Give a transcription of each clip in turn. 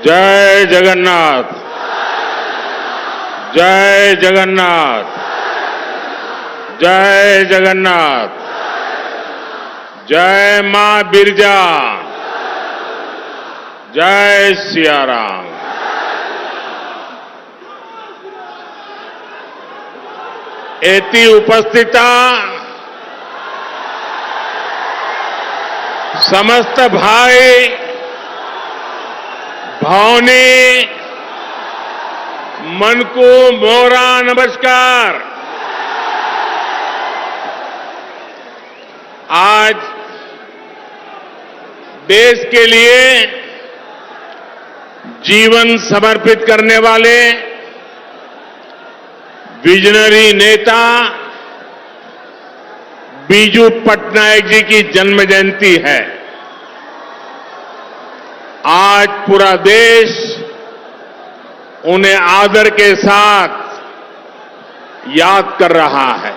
जय जगन्नाथ। जय जगन्नाथ। जय जगन्नाथ। जय मां बिरजा। जय सिया राम। एति उपस्थिता समस्त भाई भौनी मन को मोरा नमस्कार। आज देश के लिए जीवन समर्पित करने वाले विजनरी नेता बीजू पटनायक जी की जन्म जयंती है। आज पूरा देश उन्हें आदर के साथ याद कर रहा है।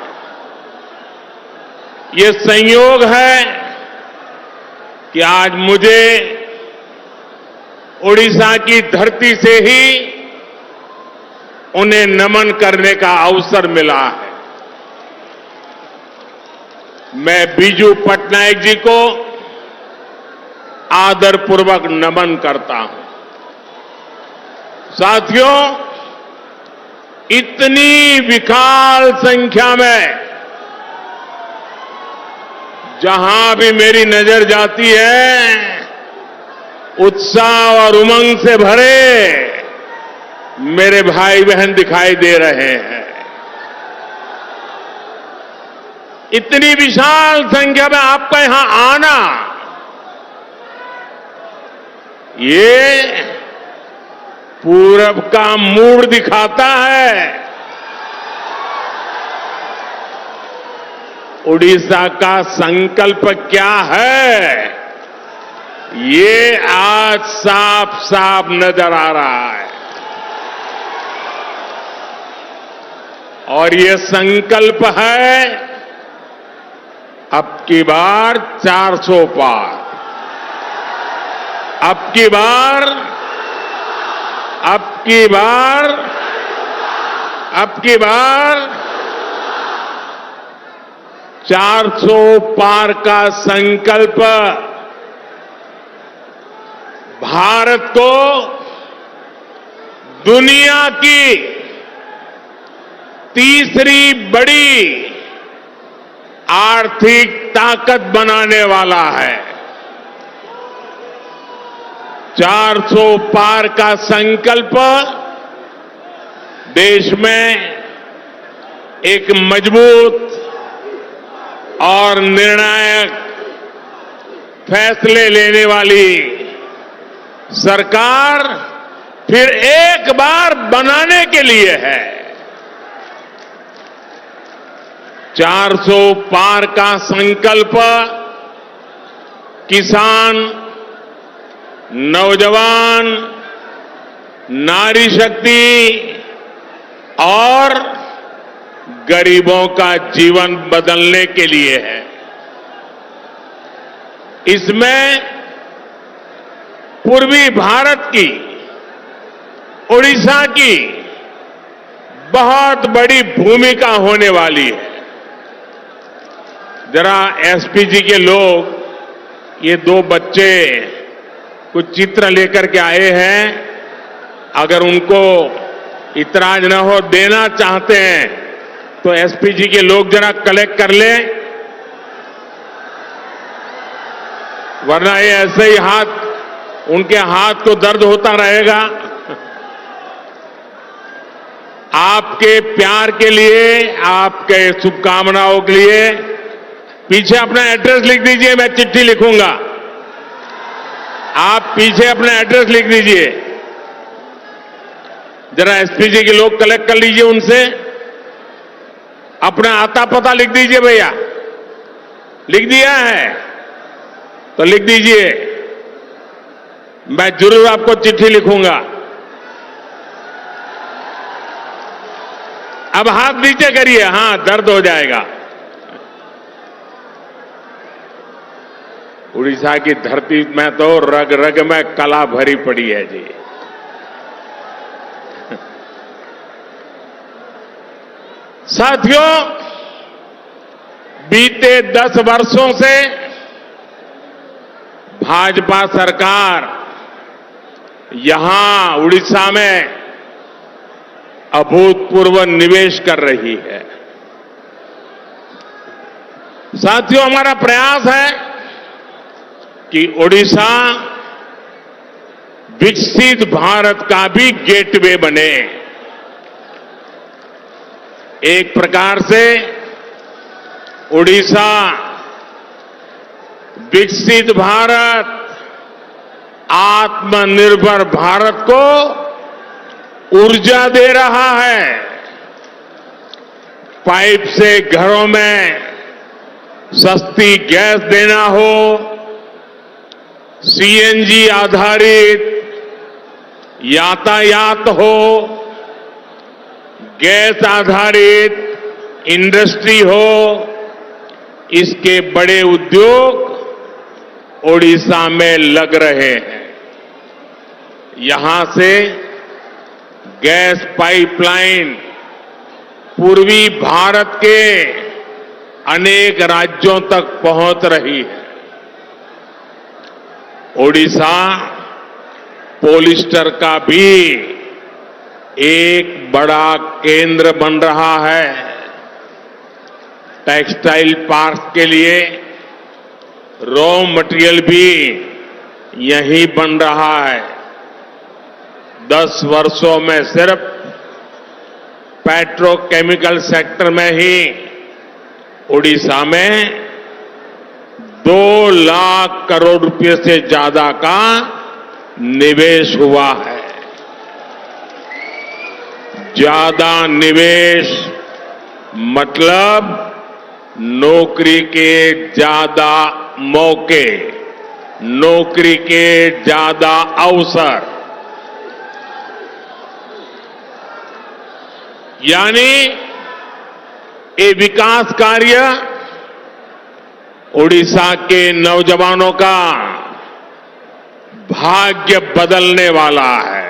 ये संयोग है कि आज मुझे ओडिशा की धरती से ही उन्हें नमन करने का अवसर मिला है। मैं बीजू पटनायक जी को आदरपूर्वक नमन करता हूं। साथियों, इतनी विशाल संख्या में जहां भी मेरी नजर जाती है, उत्साह और उमंग से भरे मेरे भाई बहन दिखाई दे रहे हैं। इतनी विशाल संख्या में आपका यहां आना, ये पूरब का मूड दिखाता है। उड़ीसा का संकल्प क्या है, ये आज साफ साफ नजर आ रहा है। और ये संकल्प है अब की बार 400 पार। अब की बार 400 पार का संकल्प भारत को दुनिया की तीसरी बड़ी आर्थिक ताकत बनाने वाला है। 400 पार का संकल्प देश में एक मजबूत और निर्णायक फैसले लेने वाली सरकार फिर एक बार बनाने के लिए है। 400 पार का संकल्प किसान, नौजवान, नारी शक्ति और गरीबों का जीवन बदलने के लिए है। इसमें पूर्वी भारत की, उड़ीसा की बहुत बड़ी भूमिका होने वाली है। जरा एसपीजी के लोग, ये दो बच्चे कुछ चित्र लेकर के आए हैं, अगर उनको इतराज न हो, देना चाहते हैं तो एसपीजी के लोग जरा कलेक्ट कर लें, वरना ये ऐसे ही उनके हाथ को दर्द होता रहेगा। आपके प्यार के लिए, आपके शुभकामनाओं के लिए पीछे अपना एड्रेस लिख दीजिए, मैं चिट्ठी लिखूंगा। आप पीछे अपना एड्रेस लिख दीजिए। जरा एसपीजी के लोग कलेक्ट कर लीजिए उनसे, अपना आता पता लिख दीजिए। भैया लिख दिया है तो लिख दीजिए, मैं जरूर आपको चिट्ठी लिखूंगा। अब हाथ नीचे करिए, हां दर्द हो जाएगा। उड़ीसा की धरती में तो रग रग में कला भरी पड़ी है जी। साथियों, बीते 10 वर्षों से भाजपा सरकार यहां उड़ीसा में अभूतपूर्व निवेश कर रही है। साथियों, हमारा प्रयास है कि ओडिशा विकसित भारत का भी गेटवे बने। एक प्रकार से ओडिशा विकसित भारत, आत्मनिर्भर भारत को ऊर्जा दे रहा है। पाइप से घरों में सस्ती गैस देना हो, सीएनजी आधारित यातायात हो, गैस आधारित इंडस्ट्री हो, इसके बड़े उद्योग ओडिशा में लग रहे हैं। यहां से गैस पाइपलाइन पूर्वी भारत के अनेक राज्यों तक पहुंच रही है। ओडिशा पॉलिस्टर का भी एक बड़ा केंद्र बन रहा है। टेक्सटाइल पार्क के लिए रॉ मटेरियल भी यहीं बन रहा है। 10 वर्षों में सिर्फ पेट्रोकेमिकल सेक्टर में ही ओडिशा में 2 लाख करोड़ रुपए से ज्यादा का निवेश हुआ है। ज्यादा निवेश मतलब नौकरी के ज्यादा मौके, नौकरी के ज्यादा अवसर, यानी ये विकास कार्य ओडिशा के नौजवानों का भाग्य बदलने वाला है।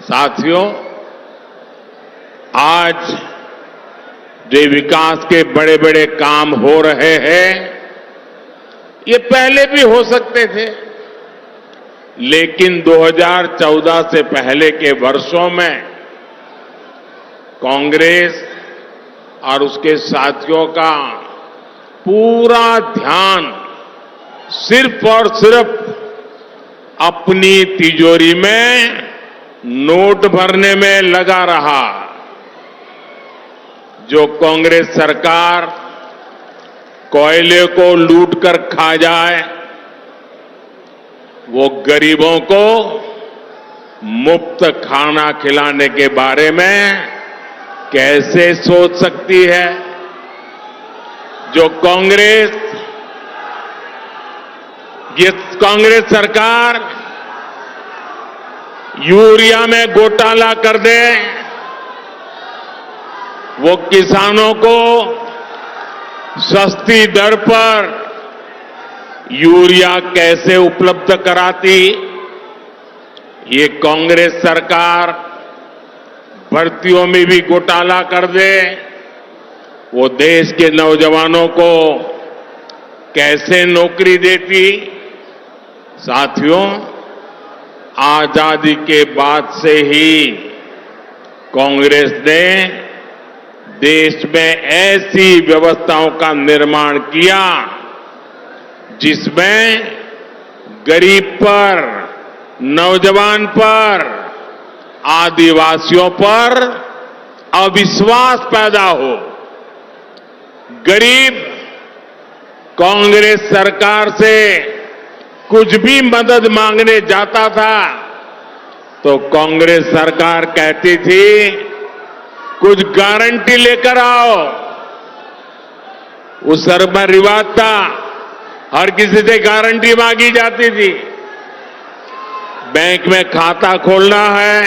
साथियों, आज जो विकास के बड़े बड़े काम हो रहे हैं, ये पहले भी हो सकते थे, लेकिन 2014 से पहले के वर्षों में कांग्रेस और उसके साथियों का पूरा ध्यान सिर्फ और सिर्फ अपनी तिजोरी में नोट भरने में लगा रहा। जो कांग्रेस सरकार कोयले को लूटकर खा जाए, वो गरीबों को मुफ्त खाना खिलाने के बारे में कैसे सोच सकती है? जो कांग्रेस सरकार यूरिया में घोटाला कर दे, वो किसानों को सस्ती दर पर यूरिया कैसे उपलब्ध कराती? ये कांग्रेस सरकार भर्तियों में भी घोटाला कर दे, वो देश के नौजवानों को कैसे नौकरी देती? साथियों, आजादी के बाद से ही कांग्रेस ने देश में ऐसी व्यवस्थाओं का निर्माण किया जिसमें गरीब पर, नौजवान पर, आदिवासियों पर अविश्वास पैदा हो। गरीब कांग्रेस सरकार से कुछ भी मदद मांगने जाता था तो कांग्रेस सरकार कहती थी, कुछ गारंटी लेकर आओ। उस समय रिवाज था, हर किसी से गारंटी मांगी जाती थी। बैंक में खाता खोलना है,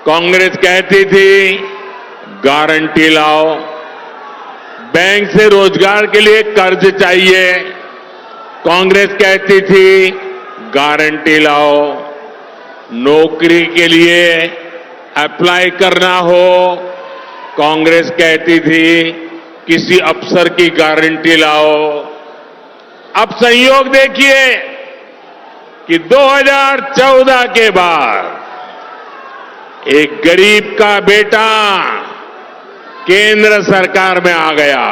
कांग्रेस कहती थी गारंटी लाओ। बैंक से रोजगार के लिए कर्ज चाहिए, कांग्रेस कहती थी गारंटी लाओ। नौकरी के लिए अप्लाई करना हो, कांग्रेस कहती थी किसी अफसर की गारंटी लाओ। अब संयोग देखिए कि 2014 के बाद एक गरीब का बेटा केंद्र सरकार में आ गया।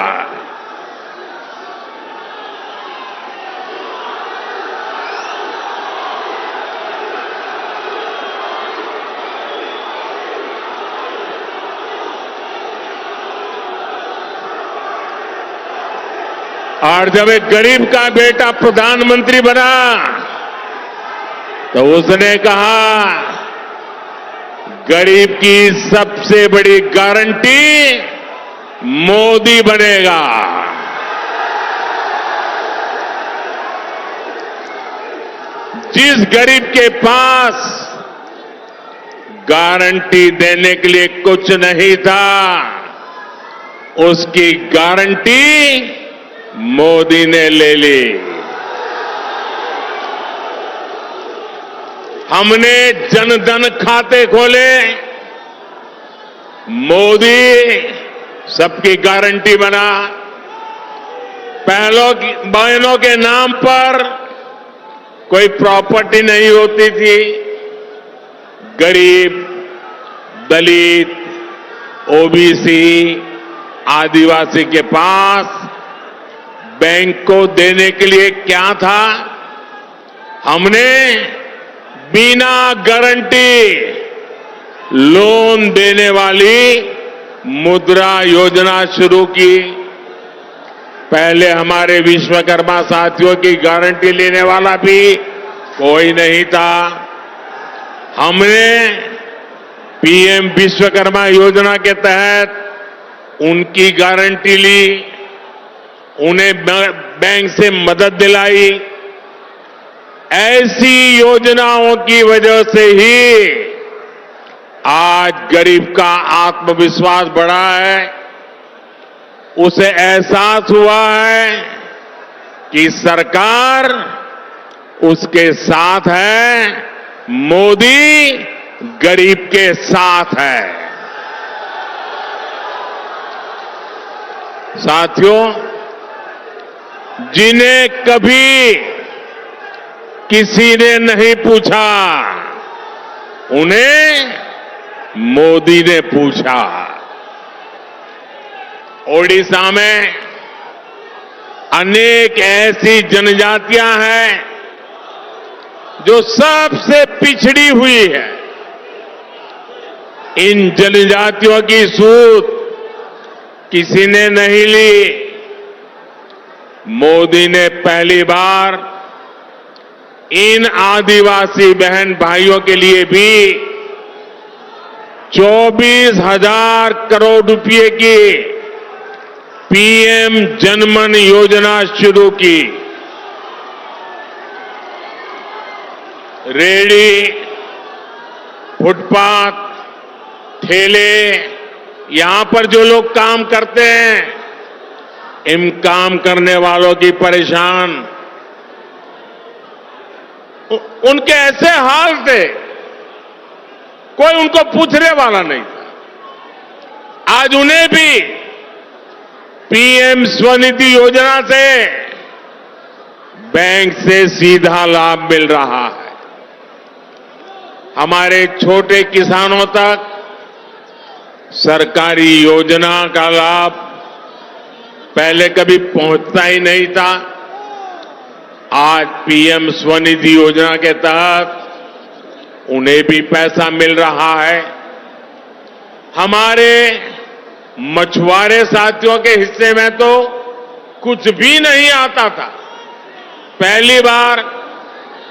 और जब एक गरीब का बेटा प्रधानमंत्री बना तो उसने कहा गरीब की सबसे बड़ी गारंटी मोदी बनेगा। जिस गरीब के पास गारंटी देने के लिए कुछ नहीं था, उसकी गारंटी मोदी ने ले ली। हमने जनधन खाते खोले, मोदी सबकी गारंटी बना। बहनों के नाम पर कोई प्रॉपर्टी नहीं होती थी। गरीब, दलित, ओबीसी, आदिवासी के पास बैंक को देने के लिए क्या था? हमने बिना गारंटी लोन देने वाली मुद्रा योजना शुरू की। पहले हमारे विश्वकर्मा साथियों की गारंटी लेने वाला भी कोई नहीं था। हमने पीएम विश्वकर्मा योजना के तहत उनकी गारंटी ली, उन्हें बैंक से मदद दिलाई। ऐसी योजनाओं की वजह से ही आज गरीब का आत्मविश्वास बढ़ा है। उसे एहसास हुआ है कि सरकार उसके साथ है, मोदी गरीब के साथ है। साथियों, जिन्हें कभी किसी ने नहीं पूछा, उन्हें मोदी ने पूछा। ओडिशा में अनेक ऐसी जनजातियां हैं जो सबसे पिछड़ी हुई है। इन जनजातियों की सूध किसी ने नहीं ली। मोदी ने पहली बार इन आदिवासी बहन भाइयों के लिए भी 24,000 करोड़ रुपए की पीएम जनमन योजना शुरू की। रेहड़ी, फुटपाथ, ठेले, यहां पर जो लोग काम करते हैं, इन काम करने वालों की परेशान, उनके ऐसे हाल थे, कोई उनको पूछने वाला नहीं था। आज उन्हें भी पीएम स्वनिधि योजना से बैंक से सीधा लाभ मिल रहा है। हमारे छोटे किसानों तक सरकारी योजना का लाभ पहले कभी पहुंचता ही नहीं था। आज पीएम स्वनिधि योजना के तहत उन्हें भी पैसा मिल रहा है। हमारे मछुआरे साथियों के हिस्से में तो कुछ भी नहीं आता था। पहली बार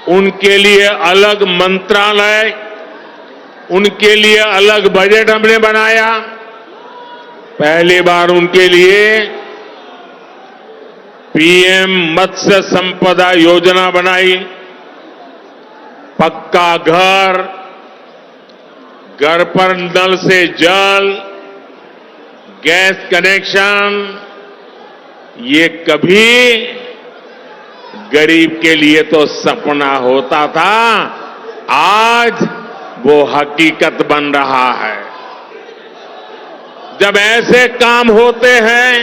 उनके लिए अलग मंत्रालय, उनके लिए अलग बजट हमने बनाया। पहली बार उनके लिए पीएम मत्स्य संपदा योजना बनाई। पक्का घर, घर पर नल से जल, गैस कनेक्शन, ये कभी गरीब के लिए तो सपना होता था, आज वो हकीकत बन रहा है। जब ऐसे काम होते हैं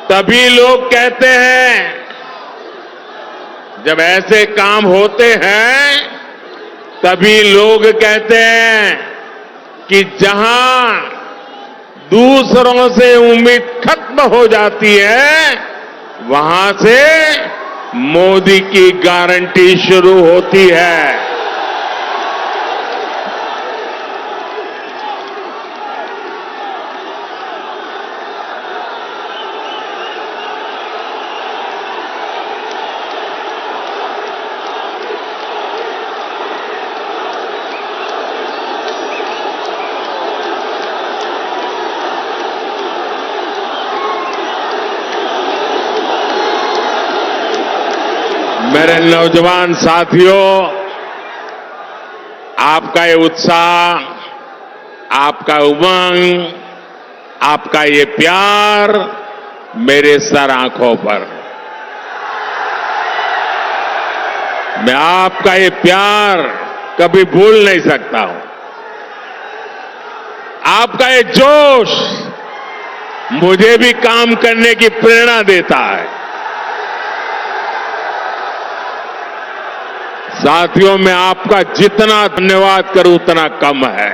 तभी लोग कहते हैं, जब ऐसे काम होते हैं तभी लोग कहते हैं कि जहां दूसरों से उम्मीद खत्म हो जाती है वहां से मोदी की गारंटी शुरू होती है। मेरे नौजवान साथियों, आपका ये उत्साह, आपका उमंग, आपका ये प्यार मेरे सर आंखों पर। मैं आपका ये प्यार कभी भूल नहीं सकता हूं। आपका ये जोश मुझे भी काम करने की प्रेरणा देता है। साथियों, मैं आपका जितना धन्यवाद करूं उतना कम है।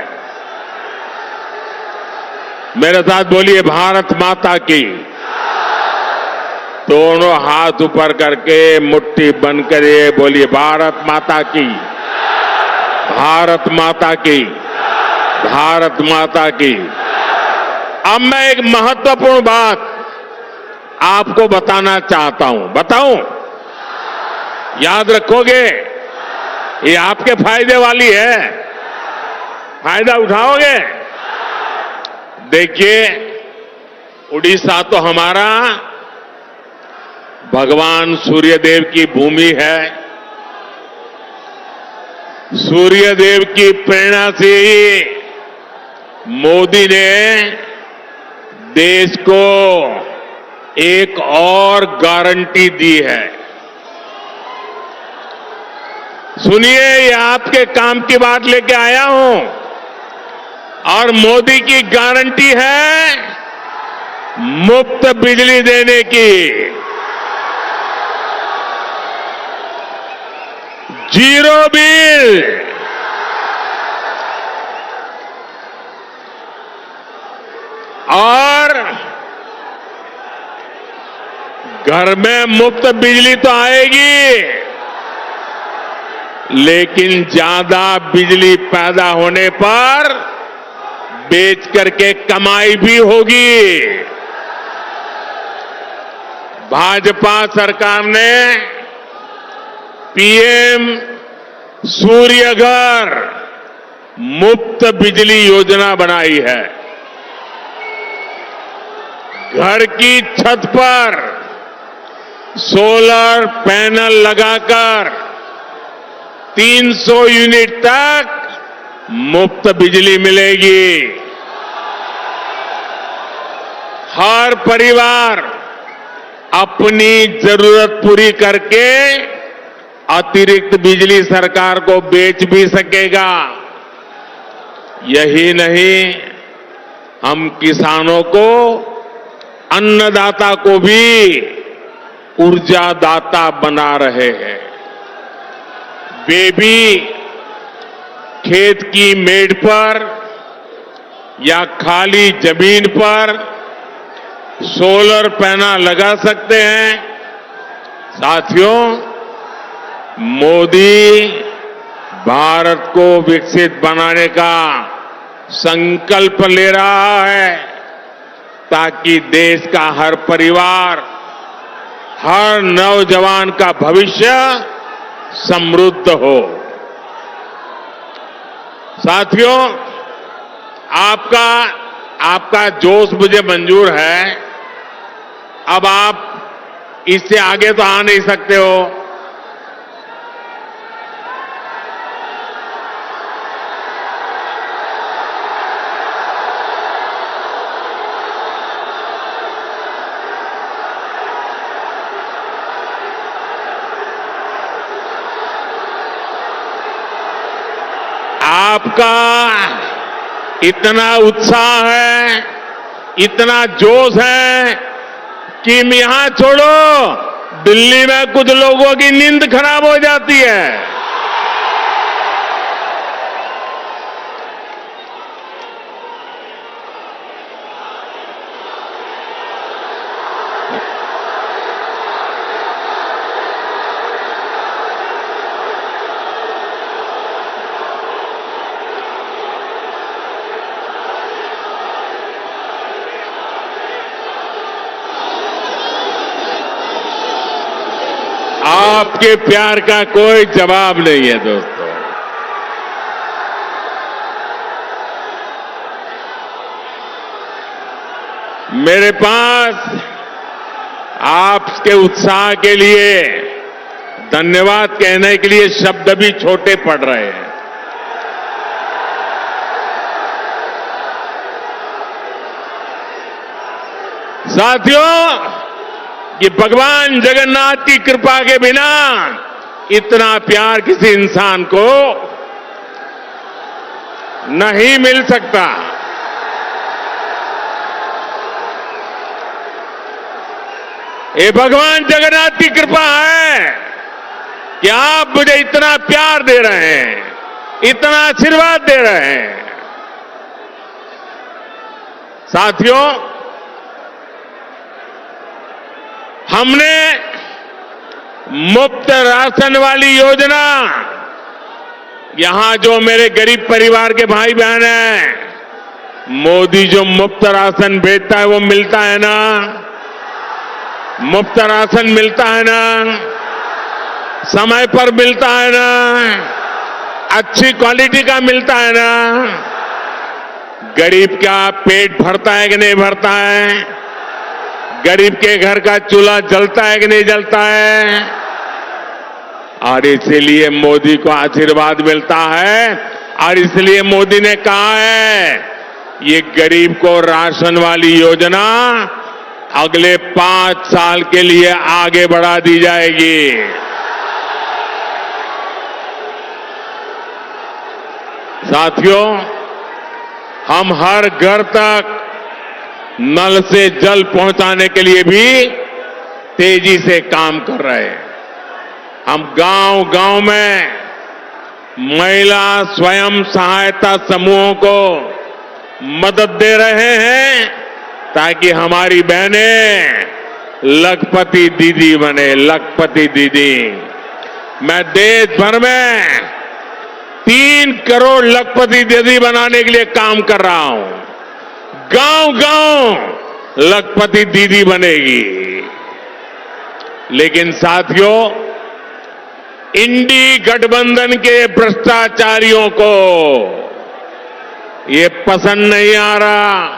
मेरे साथ बोलिए भारत माता की। दोनों हाथ ऊपर करके मुट्ठी बंद करिए, बोलिए भारत माता की, भारत माता की, भारत माता की। अब मैं एक महत्वपूर्ण बात आपको बताना चाहता हूं। बताऊं? याद रखोगे? ये आपके फायदे वाली है। फायदा उठाओगे? देखिए, उड़ीसा तो हमारा भगवान सूर्यदेव की भूमि है। सूर्यदेव की प्रेरणा से ही मोदी ने देश को एक और गारंटी दी है। सुनिए, ये आपके काम की बात लेके आया हूं और मोदी की गारंटी है मुफ्त बिजली देने की, जीरो बिल। और घर में मुफ्त बिजली तो आएगी, लेकिन ज्यादा बिजली पैदा होने पर बेच करके कमाई भी होगी। भाजपा सरकार ने पीएम सूर्य घर मुफ्त बिजली योजना बनाई है। घर की छत पर सोलर पैनल लगाकर 300 यूनिट तक मुफ्त बिजली मिलेगी। हर परिवार अपनी जरूरत पूरी करके अतिरिक्त बिजली सरकार को बेच भी सकेगा। यही नहीं, हम किसानों को, अन्नदाता को भी ऊर्जादाता बना रहे हैं। वे भी खेत की मेड़ पर या खाली जमीन पर सोलर पैनल लगा सकते हैं। साथियों, मोदी भारत को विकसित बनाने का संकल्प ले रहा है ताकि देश का हर परिवार, हर नौजवान का भविष्य समृद्ध हो। साथियों, आपका जोश मुझे मंजूर है। अब आप इससे आगे तो आ नहीं सकते हो। इतना उत्साह है, इतना जोश है कि यहां छोड़ो, दिल्ली में कुछ लोगों की नींद खराब हो जाती है। आपके प्यार का कोई जवाब नहीं है दोस्तों। मेरे पास आपके उत्साह के लिए धन्यवाद कहने के लिए शब्द भी छोटे पड़ रहे हैं। साथियों, कि भगवान जगन्नाथ की कृपा के बिना इतना प्यार किसी इंसान को नहीं मिल सकता। ये भगवान जगन्नाथ की कृपा है कि आप मुझे इतना प्यार दे रहे हैं, इतना आशीर्वाद दे रहे हैं। साथियों, हमने मुफ्त राशन वाली योजना, यहां जो मेरे गरीब परिवार के भाई बहन हैं, मोदी जो मुफ्त राशन भेजता है वो मिलता है ना? मुफ्त राशन मिलता है ना? समय पर मिलता है ना? अच्छी क्वालिटी का मिलता है ना? गरीब का पेट भरता है कि नहीं भरता है? गरीब के घर का चूल्हा जलता है कि नहीं जलता है? और इसलिए मोदी को आशीर्वाद मिलता है, और इसलिए मोदी ने कहा है ये गरीब को राशन वाली योजना अगले 5 साल के लिए आगे बढ़ा दी जाएगी। साथियों, हम हर घर तक नल से जल पहुंचाने के लिए भी तेजी से काम कर रहे हैं। हम गांव-गांव में महिला स्वयं सहायता समूहों को मदद दे रहे हैं ताकि हमारी बहनें लखपति दीदी बने, लखपति दीदी। मैं देश भर में 3 करोड़ लखपति दीदी बनाने के लिए काम कर रहा हूं। गांव-गांव लखपति दीदी बनेगी। लेकिन साथियों, इंडी गठबंधन के भ्रष्टाचारियों को ये पसंद नहीं आ रहा।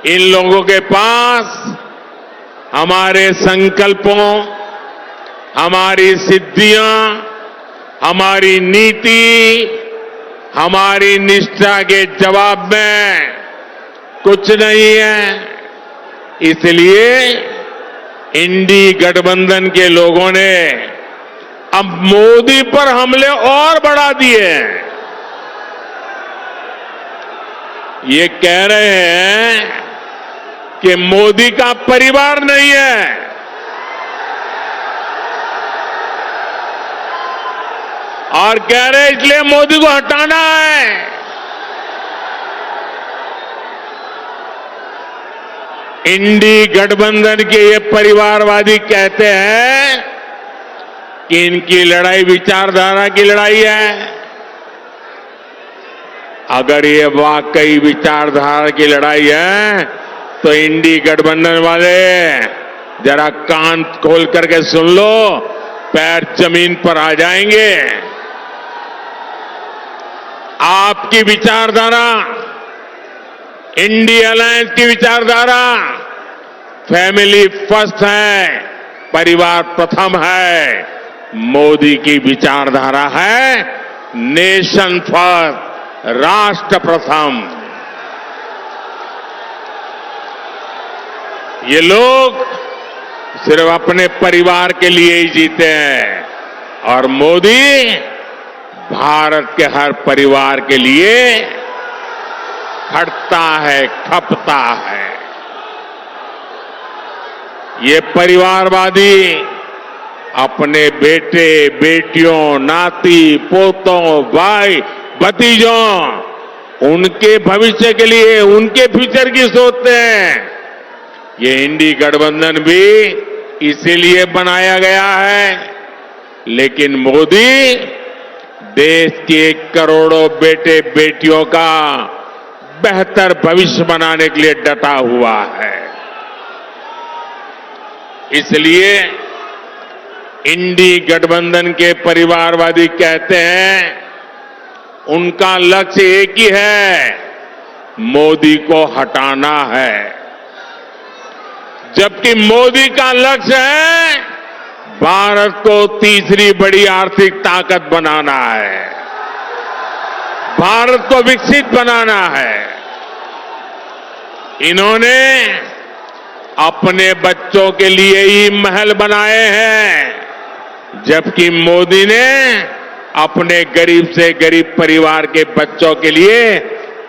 इन लोगों के पास हमारे संकल्पों, हमारी सिद्धियां, हमारी नीति, हमारी निष्ठा के जवाब में कुछ नहीं है। इसलिए इंडी गठबंधन के लोगों ने अब मोदी पर हमले और बढ़ा दिए हैं। ये कह रहे हैं कि मोदी का परिवार नहीं है, और कह रहे हैं इसलिए मोदी को हटाना है। इंडी गठबंधन के ये परिवारवादी कहते हैं कि इनकी लड़ाई विचारधारा की लड़ाई है। अगर ये वाकई विचारधारा की लड़ाई है तो इंडी गठबंधन वाले जरा कान खोल करके सुन लो, पैर जमीन पर आ जाएंगे। आपकी विचारधारा, इंडी अलायंस की विचारधारा फैमिली फर्स्ट है, परिवार प्रथम है। मोदी की विचारधारा है नेशन फर्स्ट, राष्ट्र प्रथम। ये लोग सिर्फ अपने परिवार के लिए ही जीते हैं, और मोदी भारत के हर परिवार के लिए खटता है, खपता है। ये परिवारवादी अपने बेटे, बेटियों, नाती, पोतों, भाई, भतीजों, उनके भविष्य के लिए, उनके फ्यूचर की सोचते हैं। ये इंडी गठबंधन भी इसीलिए बनाया गया है। लेकिन मोदी देश के करोड़ों बेटे बेटियों का बेहतर भविष्य बनाने के लिए डटा हुआ है। इसलिए इंडी गठबंधन के परिवारवादी कहते हैं उनका लक्ष्य एक ही है, मोदी को हटाना है। जबकि मोदी का लक्ष्य है भारत को तीसरी बड़ी आर्थिक ताकत बनाना है, भारत को विकसित बनाना है। इन्होंने अपने बच्चों के लिए ही महल बनाए हैं, जबकि मोदी ने अपने गरीब से गरीब परिवार के बच्चों के लिए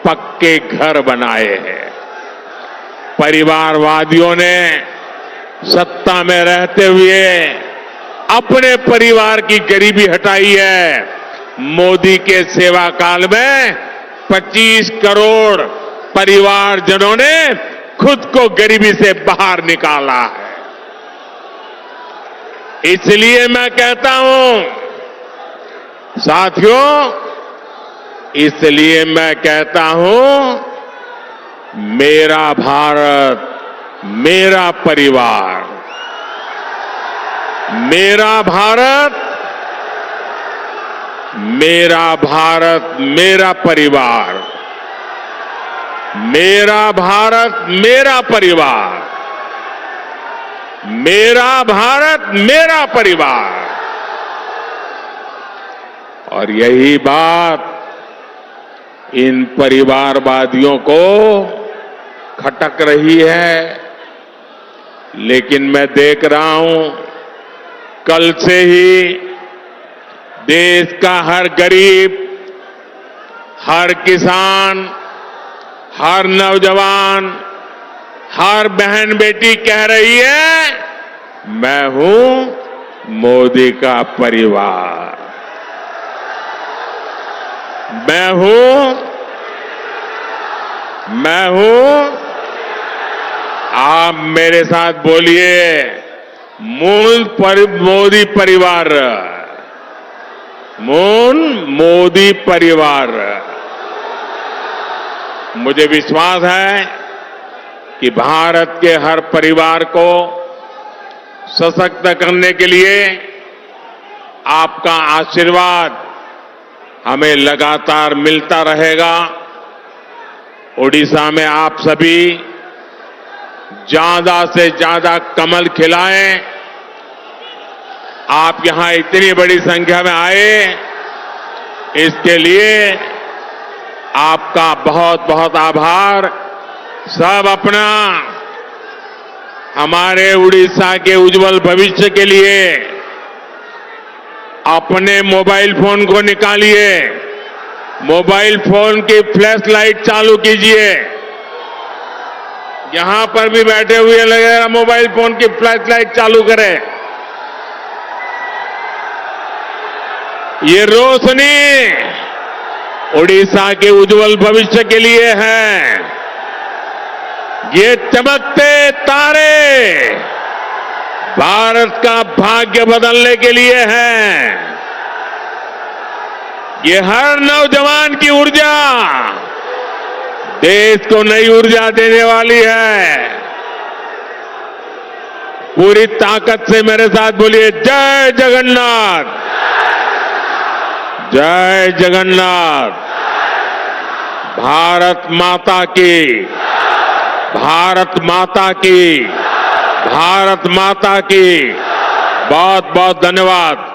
पक्के घर बनाए हैं। परिवारवादियों ने सत्ता में रहते हुए अपने परिवार की गरीबी हटाई है। मोदी के सेवा काल में 25 करोड़ परिवारजनों ने खुद को गरीबी से बाहर निकाला है। इसलिए मैं कहता हूं साथियों, इसलिए मैं कहता हूं मेरा भारत, मेरा परिवार, मेरा भारत, मेरा भारत, मेरा परिवार, मेरा भारत, मेरा परिवार, मेरा भारत, मेरा परिवार। और यही बात इन परिवारवादियों को खटक रही है। लेकिन मैं देख रहा हूं कल से ही देश का हर गरीब, हर किसान, हर नौजवान, हर बहन बेटी कह रही है मैं हूं मोदी का परिवार, मैं हूं। आप मेरे साथ बोलिए मोदी परिवार, मोदी परिवार। मुझे विश्वास है कि भारत के हर परिवार को सशक्त करने के लिए आपका आशीर्वाद हमें लगातार मिलता रहेगा। ओडिशा में आप सभी ज्यादा से ज्यादा कमल खिलाएं। आप यहां इतनी बड़ी संख्या में आए, इसके लिए आपका बहुत बहुत आभार। सब अपना हमारे उड़ीसा के उज्जवल भविष्य के लिए अपने मोबाइल फोन को निकालिए, मोबाइल फोन की फ्लैश लाइट चालू कीजिए। यहां पर भी बैठे हुए लगेगा मोबाइल फोन की फ्लैश लाइट चालू करें। ये रोशनी उड़ीसा के उज्जवल भविष्य के लिए है। ये चमकते तारे भारत का भाग्य बदलने के लिए हैं। ये हर नौजवान की ऊर्जा देश को नई ऊर्जा देने वाली है। पूरी ताकत से मेरे साथ बोलिए जय जगन्नाथ, जय जगन्नाथ। भारत माता की, भारत माता की, भारत माता की। बहुत बहुत धन्यवाद।